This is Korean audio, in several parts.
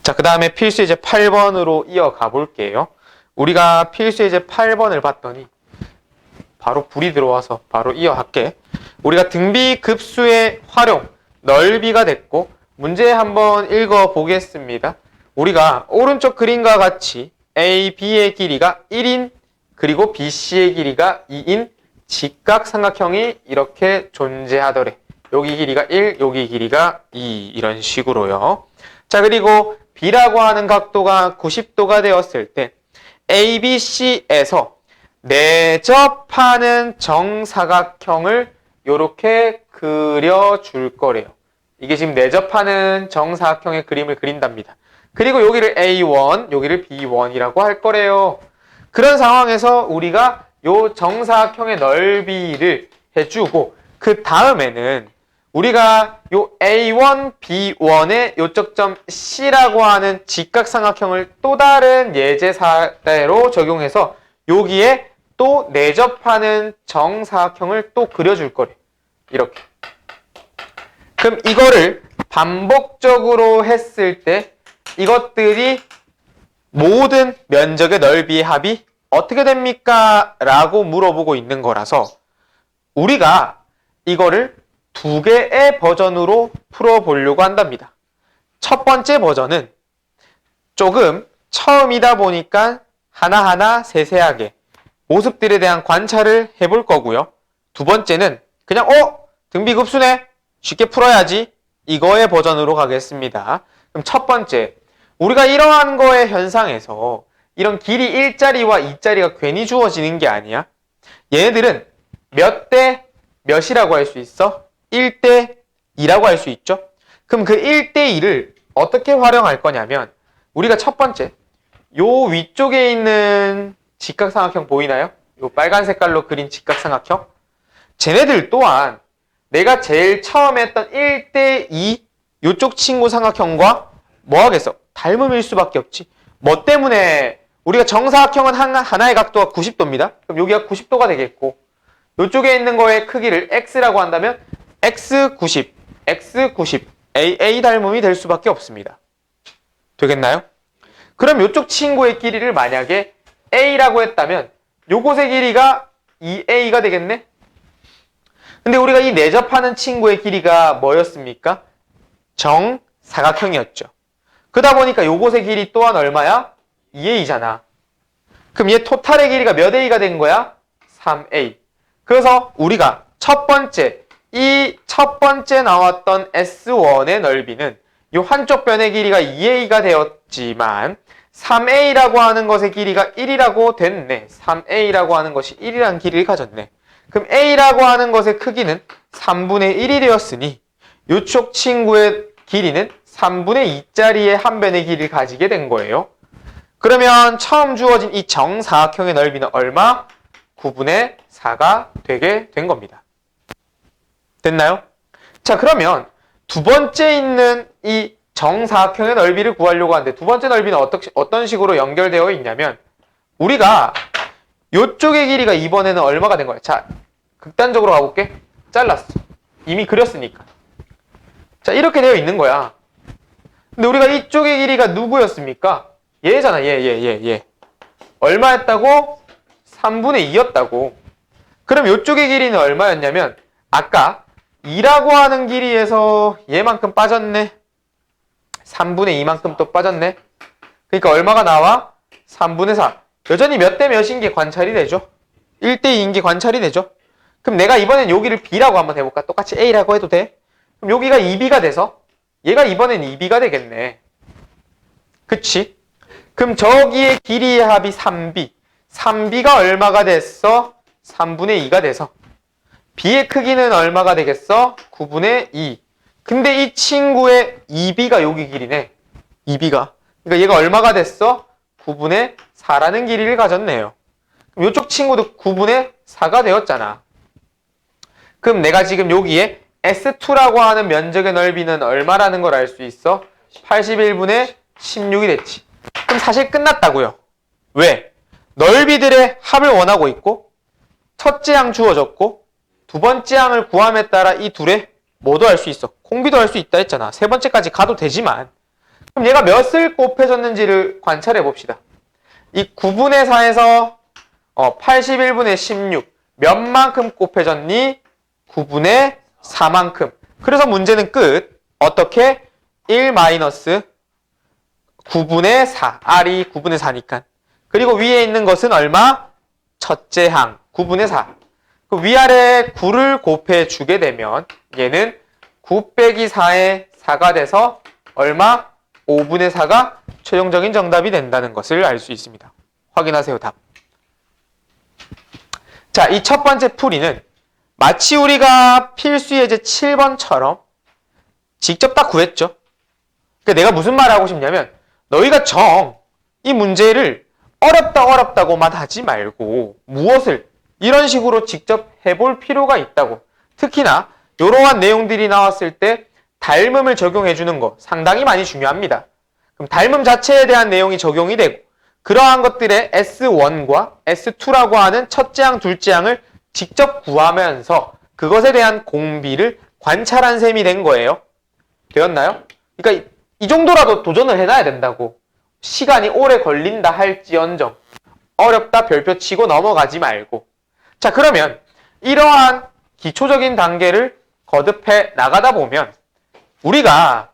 자, 그 다음에 필수 예제 8번으로 이어가 볼게요. 우리가 필수 예제 8번을 봤더니 바로 불이 들어와서 바로 이어갈게. 우리가 등비급수의 활용, 넓이가 됐고 문제 한번 읽어보겠습니다. 우리가 오른쪽 그림과 같이 A, B의 길이가 1인 그리고 BC의 길이가 2인 직각삼각형이 이렇게 존재하더래. 여기 길이가 1, 여기 길이가 2 이런 식으로요. 자, 그리고 B라고 하는 각도가 90도가 되었을 때 ABC에서 내접하는 정사각형을 이렇게 그려줄 거래요. 이게 지금 내접하는 정사각형의 그림을 그린답니다. 그리고 여기를 A1, 여기를 B1이라고 할 거래요. 그런 상황에서 우리가 요 정사각형의 넓이를 해주고 그 다음에는 우리가 요 A1, B1의 요쪽 점 C라고 하는 직각삼각형을 또 다른 예제 사례로 적용해서 여기에 또 내접하는 정사각형을 또 그려줄 거래. 이렇게. 그럼 이거를 반복적으로 했을 때 이것들이 모든 면적의 넓이의 합이 어떻게 됩니까? 라고 물어보고 있는 거라서 우리가 이거를 두 개의 버전으로 풀어보려고 한답니다. 첫 번째 버전은 조금 처음이다 보니까 하나하나 세세하게 모습들에 대한 관찰을 해볼 거고요. 두 번째는 그냥 등비급수네? 쉽게 풀어야지. 이거의 버전으로 가겠습니다. 그럼 첫 번째, 우리가 이러한 거의 현상에서 이런 길이 1자리와 2자리가 괜히 주어지는 게 아니야. 얘네들은 몇 대 몇이라고 할 수 있어? 1대 2라고 할 수 있죠. 그럼 그 1대 2를 어떻게 활용할 거냐면 우리가 첫 번째, 요 위쪽에 있는 직각삼각형 보이나요? 요 빨간 색깔로 그린 직각삼각형. 쟤네들 또한 내가 제일 처음에 했던 1대 2 요쪽 친구 삼각형과 뭐 하겠어? 닮음일 수밖에 없지. 뭐 때문에 우리가 정사각형은 하나의 각도가 90도입니다. 그럼 여기가 90도가 되겠고 요쪽에 있는 거의 크기를 x라고 한다면 x90, x90, AA 닮음이 될 수밖에 없습니다. 되겠나요? 그럼 요쪽 친구의 길이를 만약에 a라고 했다면 요곳의 길이가 2a가 되겠네? 근데 우리가 이 내접하는 친구의 길이가 뭐였습니까? 정사각형이었죠. 그러다 보니까 요곳의 길이 또한 얼마야? 2a잖아. 그럼 얘 토탈의 길이가 몇 a가 된 거야? 3a. 그래서 우리가 이 첫 번째 나왔던 S1의 넓이는 이 한쪽 변의 길이가 2a가 되었지만 3a라고 하는 것의 길이가 1이라고 됐네. 3a라고 하는 것이 1이라는 길이를 가졌네. 그럼 a라고 하는 것의 크기는 3분의 1이 되었으니 이쪽 친구의 길이는 3분의 2짜리의 한 변의 길이를 가지게 된 거예요. 그러면 처음 주어진 이 정사각형의 넓이는 얼마? 9분의 4가 되게 된 겁니다. 됐나요? 자, 그러면 두 번째 있는 이 정사각형의 넓이를 구하려고 하는데 두 번째 넓이는 어떤 식으로 연결되어 있냐면 우리가 이쪽의 길이가 이번에는 얼마가 된 거야? 자, 극단적으로 가볼게. 잘랐어. 이미 그렸으니까. 자, 이렇게 되어 있는 거야. 근데 우리가 이쪽의 길이가 누구였습니까? 얘잖아. 얘. 얼마였다고? 3분의 2였다고. 그럼 이쪽의 길이는 얼마였냐면 아까 2라고 하는 길이에서 얘만큼 빠졌네. 3분의 2만큼 또 빠졌네. 그러니까 얼마가 나와? 3분의 4. 여전히 몇 대 몇인 게 관찰이 되죠. 1대 2인 게 관찰이 되죠. 그럼 내가 이번엔 여기를 B라고 한번 해볼까? 똑같이 A라고 해도 돼? 그럼 여기가 2B가 돼서 얘가 이번엔 2B가 되겠네. 그치? 그럼 저기의 길이의 합이 3B. 3B가 얼마가 됐어? 3분의 2가 돼서 B의 크기는 얼마가 되겠어? 9분의 2. 근데 이 친구의 2B가 여기 길이네. 2B가. 그러니까 얘가 얼마가 됐어? 9분의 4라는 길이를 가졌네요. 그럼 이쪽 친구도 9분의 4가 되었잖아. 그럼 내가 지금 여기에 S2라고 하는 면적의 넓이는 얼마라는 걸 알 수 있어? 81분의 16이 됐지. 그럼 사실 끝났다고요. 왜? 넓이들의 합을 원하고 있고 첫째 항 주어졌고 두 번째 항을 구함에 따라 이 둘의 뭐도 할 수 있어? 공비도 할 수 있다 했잖아. 세 번째까지 가도 되지만 그럼 얘가 몇을 곱해줬는지를 관찰해 봅시다. 이 9분의 4에서 81분의 16 몇만큼 곱해졌니? 9분의 4만큼. 그래서 문제는 끝. 어떻게? 1 마이너스 9분의 4. R이 9분의 4니까. 그리고 위에 있는 것은 얼마? 첫째 항 9분의 4. 그 위아래 9를 곱해주게 되면 얘는 9 빼기 4의 4가 돼서 얼마? 5분의 4가 최종적인 정답이 된다는 것을 알 수 있습니다. 확인하세요. 답. 자, 이 첫 번째 풀이는 마치 우리가 필수 예제 7번처럼 직접 딱 구했죠. 그러니까 내가 무슨 말을 하고 싶냐면 너희가 이 문제를 어렵다고만 하지 말고 무엇을 이런 식으로 직접 해볼 필요가 있다고. 특히나 이러한 내용들이 나왔을 때 닮음을 적용해 주는 거 상당히 많이 중요합니다. 그럼 닮음 자체에 대한 내용이 적용이 되고 그러한 것들의 S1과 S2라고 하는 첫째 항, 둘째 항을 직접 구하면서 그것에 대한 공비를 관찰한 셈이 된 거예요. 되었나요? 그러니까 이 정도라도 도전을 해놔야 된다고. 시간이 오래 걸린다 할지언정 어렵다 별표 치고 넘어가지 말고. 자, 그러면 이러한 기초적인 단계를 거듭해 나가다 보면 우리가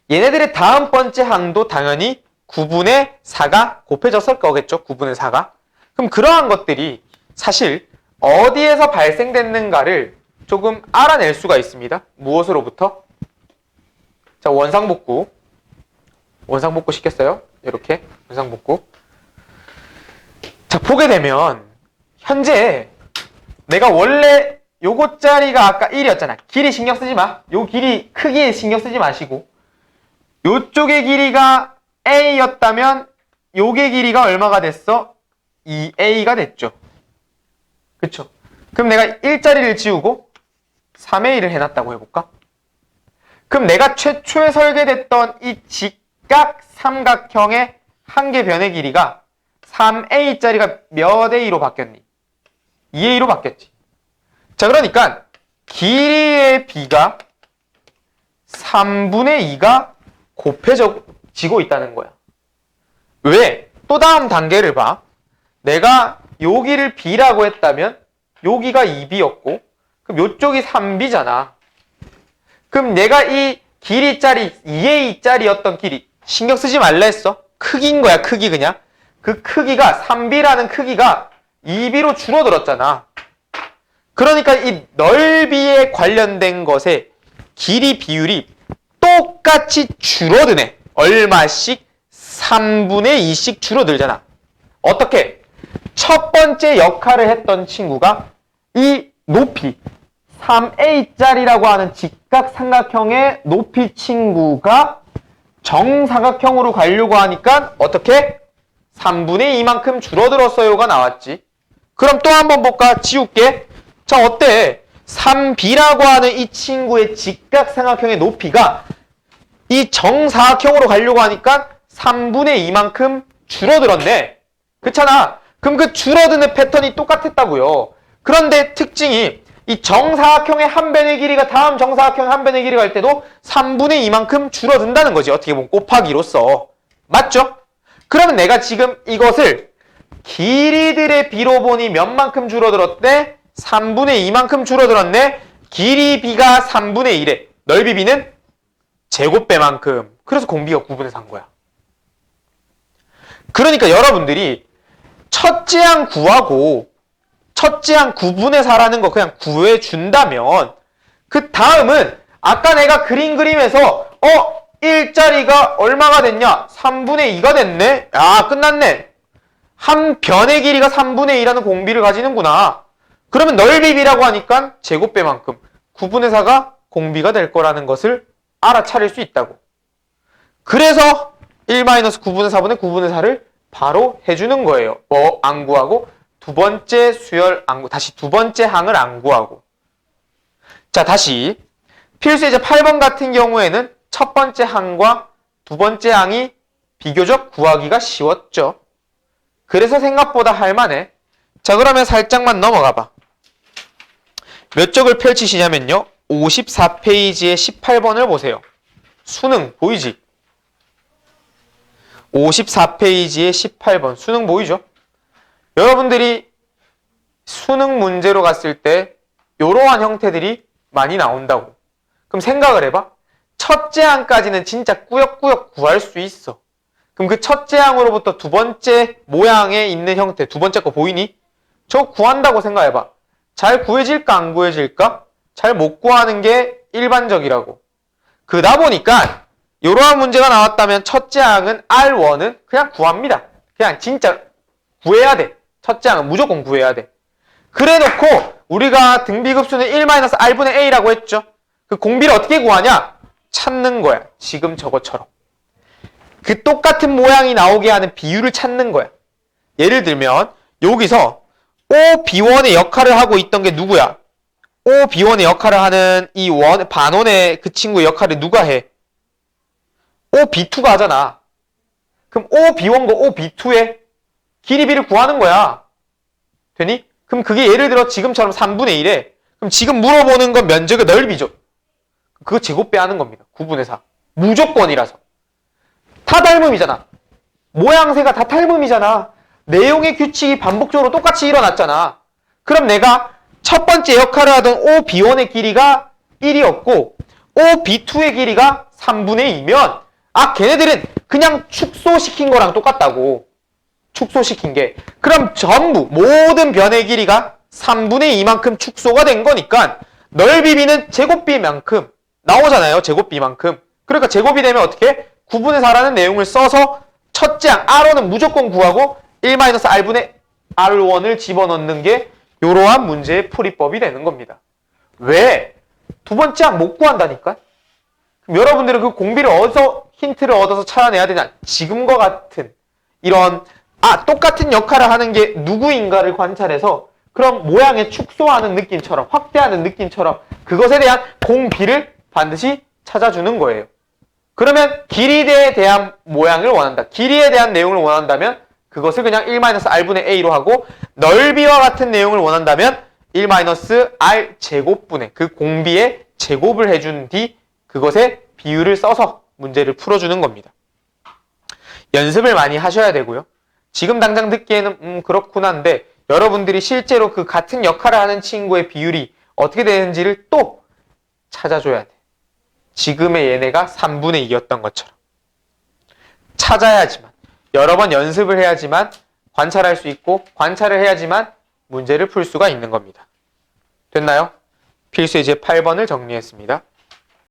얘네들의 다음 번째 항도 당연히 9분의 4가 곱해졌을 거겠죠. 9분의 4가. 그럼 그러한 것들이 사실 어디에서 발생됐는가를 조금 알아낼 수가 있습니다. 무엇으로부터? 자, 원상복구 시켰어요. 이렇게 원상복구. 자, 보게 되면 현재 내가 원래 요거짜리가 아까 1이었잖아. 길이 신경 쓰지 마. 요 길이 크기에 신경 쓰지 마시고 요쪽의 길이가 A였다면 요게 길이가 얼마가 됐어? 2A가 됐죠. 그쵸? 그럼 내가 1자리를 지우고 3A를 해놨다고 해볼까? 그럼 내가 최초에 설계됐던 이 직각 삼각형의 한계 변의 길이가 3A짜리가 몇 A로 바뀌었니? 2A로 바뀌었지. 자, 그러니까 길이의 B가 3분의 2가 곱해지고 있다는 거야. 왜? 또 다음 단계를 봐. 내가 여기를 B라고 했다면 여기가 2B였고 그럼 요쪽이 3B잖아. 그럼 내가 이 길이짜리 2A짜리였던 길이 신경 쓰지 말라 했어. 크기인 거야. 크기 그냥. 그 크기가 3B라는 크기가 2B로 줄어들었잖아. 그러니까 이 넓이에 관련된 것의 길이 비율이 똑같이 줄어드네. 얼마씩? 3분의 2씩 줄어들잖아. 어떻게? 첫 번째 역할을 했던 친구가 이 높이 3A짜리라고 하는 직각삼각형의 높이 친구가 정사각형으로 가려고 하니까 어떻게? 3분의 2만큼 줄어들었어요가 나왔지. 그럼 또 한번 볼까? 지울게. 자, 어때? 3B라고 하는 이 친구의 직각삼각형의 높이가 이 정사각형으로 가려고 하니까 3분의 2만큼 줄어들었네. 그렇잖아. 그럼 그 줄어드는 패턴이 똑같았다고요. 그런데 특징이 이 정사각형의 한 변의 길이가 다음 정사각형의 한 변의 길이가 할 때도 3분의 2만큼 줄어든다는 거지. 어떻게 보면 곱하기로서. 맞죠? 그러면 내가 지금 이것을 길이들의 비로 보니 몇만큼 줄어들었대? 3분의 2만큼 줄어들었네. 길이 B가 3분의 1에 넓이 B는 제곱배만큼. 그래서 공비가 9분의 4인 거야. 그러니까 여러분들이 첫째 항 구하고 첫째 항 9분의 4라는 거 그냥 구해준다면 그 다음은 아까 내가 그림에서 1짜리가 얼마가 됐냐? 3분의 2가 됐네? 야, 끝났네. 한 변의 길이가 3분의 2라는 공비를 가지는구나. 그러면 넓이 B라고 하니까 제곱배만큼 9분의 4가 공비가 될 거라는 것을 알아차릴 수 있다고. 그래서 1-9분의 4분의 9분의 4를 바로 해주는 거예요. 안 구하고 두 번째 수열 안 구, 다시 두 번째 항을 안 구하고. 자, 다시 필수 예제 8번 같은 경우에는 첫 번째 항과 두 번째 항이 비교적 구하기가 쉬웠죠. 그래서 생각보다 할만해. 자, 그러면 살짝만 넘어가 봐. 몇 쪽을 펼치시냐면요. 54페이지의 18번을 보세요. 수능 보이지? 54페이지의 18번 수능 보이죠? 여러분들이 수능 문제로 갔을 때 이러한 형태들이 많이 나온다고. 그럼 생각을 해봐. 첫째 항까지는 진짜 꾸역꾸역 구할 수 있어. 그럼 그 첫째 항으로부터 두 번째 모양에 있는 형태, 두 번째 거 보이니? 저거 구한다고 생각해봐. 잘 구해질까 안 구해질까? 잘 못 구하는 게 일반적이라고. 그러다 보니까 이러한 문제가 나왔다면 첫째 항은 R1은 그냥 구합니다. 그냥 진짜 구해야 돼. 첫째 항은 무조건 구해야 돼. 그래놓고 우리가 등비급수는 1-R분의 A라고 했죠. 그 공비를 어떻게 구하냐? 찾는 거야. 지금 저것처럼. 그 똑같은 모양이 나오게 하는 비율을 찾는 거야. 예를 들면 여기서 OB1의 역할을 하고 있던 게 누구야? OB1의 역할을 하는 이 반원의 그 친구의 역할을 누가 해? OB2가 하잖아. 그럼 OB1과 OB2의 길이비를 구하는 거야. 되니? 그럼 그게 예를 들어 지금처럼 3분의 1에 그럼 지금 물어보는 건 면적의 넓이죠. 그거 제곱 빼하는 겁니다. 9분의 4. 무조건이라서. 다 닮음이잖아. 모양새가 다 닮음이잖아. 내용의 규칙이 반복적으로 똑같이 일어났잖아. 그럼 내가 첫 번째 역할을 하던 OB1의 길이가 1이었고 OB2의 길이가 3분의 2면 걔네들은 그냥 축소시킨 거랑 똑같다고. 축소시킨 게. 그럼 전부 모든 변의 길이가 3분의 2만큼 축소가 된 거니까 넓이비는 제곱비만큼 나오잖아요. 제곱비만큼. 그러니까 제곱이 되면 어떻게? 9분의 4라는 내용을 써서 첫째 항 R1은 무조건 구하고 1-R분의 R1을 집어넣는 게 이러한 문제의 풀이법이 되는 겁니다. 왜? 두 번째 항 못 구한다니까? 그럼 여러분들은 그 공비를 힌트를 얻어서 찾아내야 되냐? 지금과 같은 이런 똑같은 역할을 하는 게 누구인가를 관찰해서 그럼 모양의 축소하는 느낌처럼 확대하는 느낌처럼 그것에 대한 공비를 반드시 찾아주는 거예요. 그러면 길이에 대한 모양을 원한다. 길이에 대한 내용을 원한다면 그것을 그냥 1-R분의 A로 하고 넓이와 같은 내용을 원한다면 1-R 제곱분의 그 공비의 제곱을 해준 뒤 그것의 비율을 써서 문제를 풀어주는 겁니다. 연습을 많이 하셔야 되고요. 지금 당장 듣기에는 그렇구나 한데 여러분들이 실제로 그 같은 역할을 하는 친구의 비율이 어떻게 되는지를 또 찾아줘야 돼. 지금의 얘네가 3분의 2였던 것처럼. 찾아야지만 여러 번 연습을 해야지만 관찰할 수 있고 관찰을 해야지만 문제를 풀 수가 있는 겁니다. 됐나요? 필수 예제 8번을 정리했습니다.